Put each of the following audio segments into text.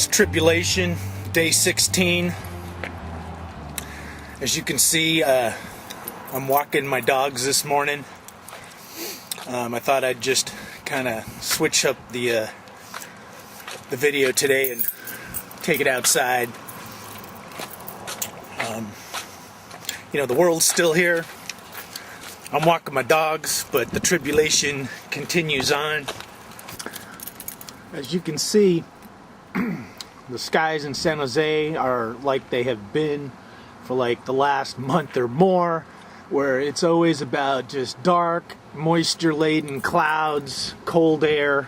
It's Tribulation, day 16. As you can see, I'm walking my dogs this morning. I thought I'd just kind of switch up the video today and take it outside. The world's still here. I'm walking my dogs, but the tribulation continues on. As you can see, the skies in San Jose are like they have been for like the last month or more, where it's always about just dark, moisture-laden clouds, cold air.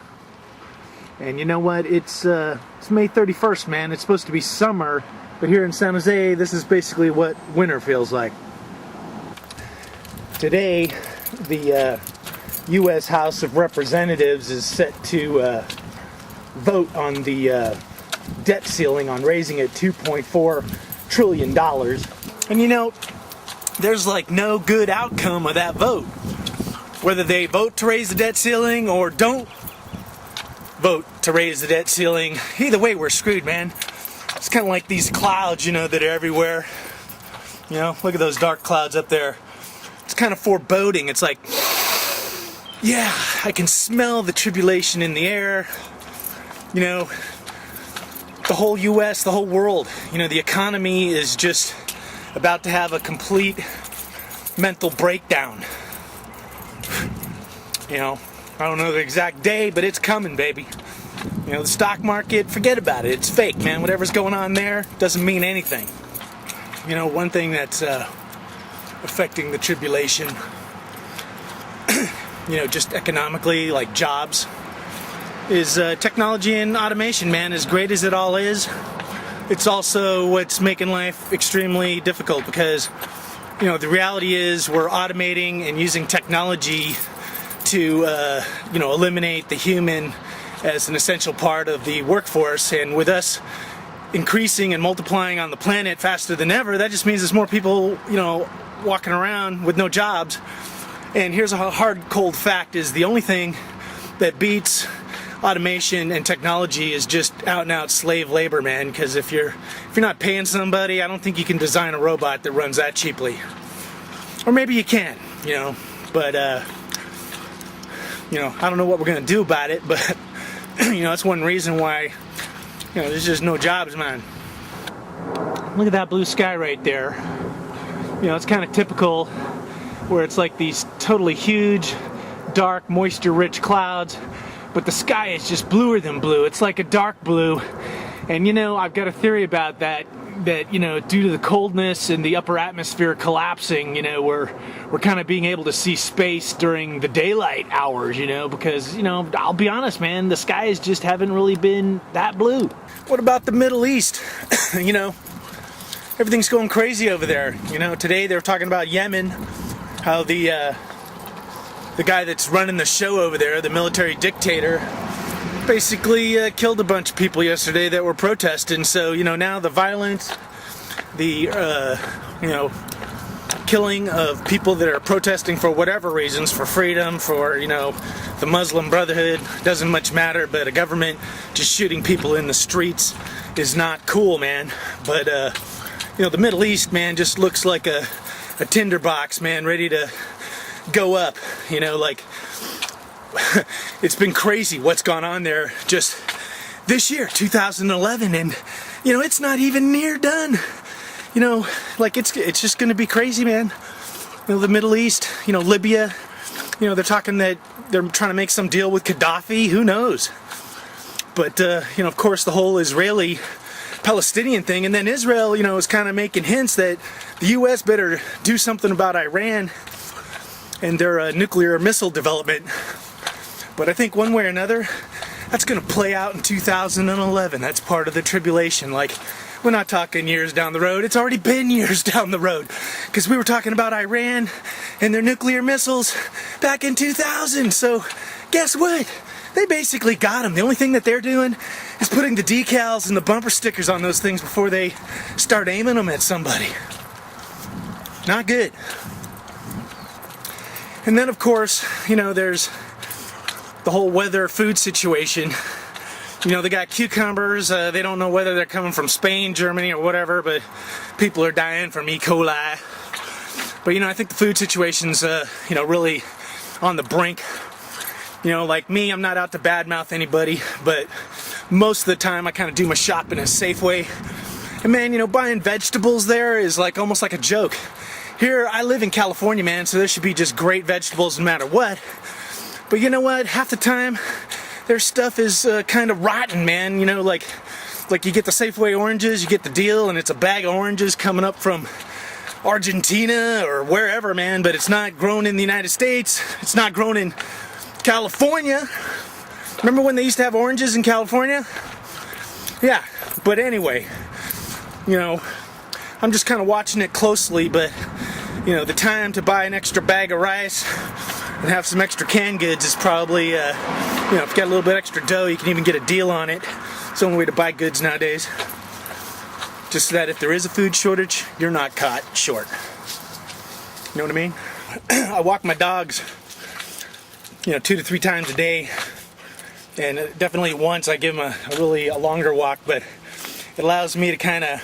And you know what? It's May 31st, man. It's supposed to be summer, but here in San Jose, this is basically what winter feels like. Today, the U.S. House of Representatives is set to vote on the debt ceiling, on raising it $2.4 trillion. And there's like no good outcome of that vote. Whether they vote to raise the debt ceiling or don't vote to raise the debt ceiling, either way we're screwed, man. It's kind of like these clouds, that are everywhere. Look at those dark clouds up there. It's kind of foreboding. It's like, yeah, I can smell the tribulation in the air. The whole U.S., the whole world, the economy is just about to have a complete mental breakdown. I don't know the exact day, but it's coming, baby. The stock market, forget about it. It's fake, man. Whatever's going on there doesn't mean anything. One thing that's affecting the tribulation, just economically, like jobs, is technology and automation, man. As great as it all is, it's also what's making life extremely difficult, because the reality is we're automating and using technology to eliminate the human as an essential part of the workforce. And with us increasing and multiplying on the planet faster than ever, that just means there's more people walking around with no jobs. And here's a hard, cold fact: is the only thing that beats automation and technology is just out and out slave labor, man. Because if you're not paying somebody, I don't think you can design a robot that runs that cheaply. Or maybe you can, but I don't know what we're gonna do about it. But that's one reason why there's just no jobs, man. Look at that blue sky right there. It's kind of typical, where it's like these totally huge, dark, moisture-rich clouds, but the sky is just bluer than blue. It's like a dark blue. And I've got a theory about that due to the coldness and the upper atmosphere collapsing, we're kind of being able to see space during the daylight hours, because I'll be honest, man, the skies just haven't really been that blue. What about the Middle East? Everything's going crazy over there. Today they were talking about Yemen, how the guy that's running the show over there, the military dictator, basically killed a bunch of people yesterday that were protesting. So now the violence, the killing of people that are protesting for whatever reasons, for freedom, for the Muslim Brotherhood, doesn't much matter. But a government just shooting people in the streets is not cool, man. But the Middle East, man, just looks like a tinderbox, man, ready to go up. It's been crazy what's gone on there just this year, 2011, and it's not even near done. It's just gonna be crazy, man. The Middle East, Libya, they're talking that they're trying to make some deal with Gaddafi. Who knows? But of course, the whole Israeli Palestinian thing, and then Israel, is kind of making hints that the U.S. better do something about Iran and their nuclear missile development. But I think one way or another, that's going to play out in 2011. That's part of the tribulation. Like, we're not talking years down the road. It's already been years down the road, because we were talking about Iran and their nuclear missiles back in 2000. So guess what? They basically got them. The only thing that they're doing is putting the decals and the bumper stickers on those things before they start aiming them at somebody. Not good. And then, of course, there's the whole weather food situation. You know, they got cucumbers. They don't know whether they're coming from Spain, Germany, or whatever, but people are dying from E. coli. But, you know, I think the food situation's, you know, really on the brink. You know, like me, I'm not out to badmouth anybody, but most of the time I kind of do my shopping at Safeway. And man, you know, buying vegetables there is like almost like a joke. Here, I live in California, man, so there should be just great vegetables no matter what. But you know what? Half the time, their stuff is kind of rotten, man. You know, like you get the Safeway oranges, you get the deal, and it's a bag of oranges coming up from Argentina or wherever, man, but it's not grown in the United States. It's not grown in California. Remember when they used to have oranges in California? Yeah, but anyway, you know, I'm just kind of watching it closely, but, you know, the time to buy an extra bag of rice and have some extra canned goods is probably, you know, if you got a little bit extra dough, you can even get a deal on it. It's the only way to buy goods nowadays. Just so that if there is a food shortage, you're not caught short. You know what I mean? I walk my dogs, you know, 2 to 3 times a day. And definitely once I give them a longer walk, but it allows me to kind of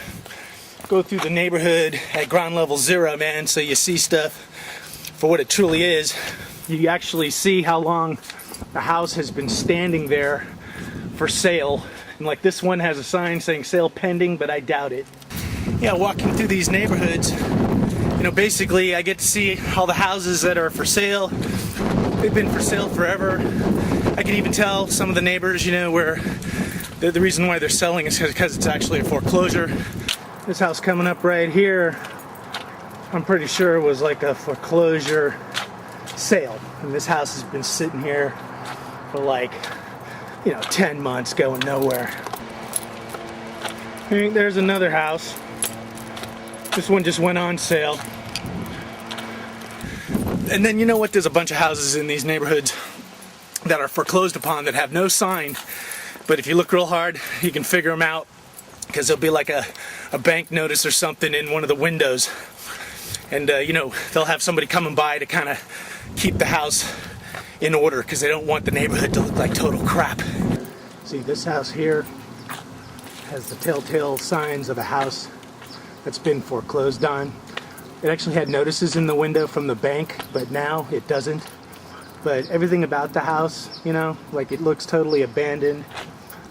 go through the neighborhood at ground level zero, man, so you see stuff for what it truly is. You actually see how long the house has been standing there for sale. And like this one has a sign saying sale pending, but I doubt it. Yeah, walking through these neighborhoods, you know, basically I get to see all the houses that are for sale. They've been for sale forever. I can even tell some of the neighbors, you know, where the reason why they're selling is because it's actually a foreclosure. This house coming up right here, I'm pretty sure it was like a foreclosure sale. And this house has been sitting here for like, you know, 10 months going nowhere. Hey, there's another house. This one just went on sale. And then you know what? There's a bunch of houses in these neighborhoods that are foreclosed upon that have no sign. But if you look real hard, you can figure them out, because there'll be like a bank notice or something in one of the windows. And, you know, they'll have somebody coming by to kind of keep the house in order because they don't want the neighborhood to look like total crap. See, this house here has the telltale signs of a house that's been foreclosed on. It actually had notices in the window from the bank, but now it doesn't. But everything about the house, you know, like it looks totally abandoned.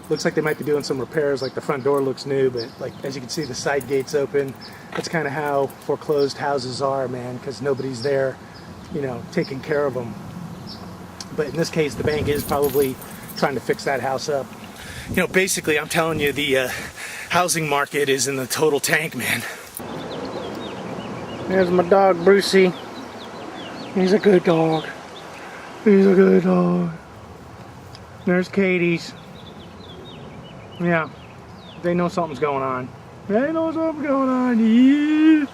Looks like they might be doing some repairs, like the front door looks new, but like as you can see, the side gate's open. That's kind of how foreclosed houses are, man, because nobody's there, you know, taking care of them. But in this case, the bank is probably trying to fix that house up. You know, basically, I'm telling you, the housing market is in the total tank, man. There's my dog, Brucey. He's a good dog. He's a good dog. There's Katie's. Yeah, they know something's going on. They know something's going on. Yeah.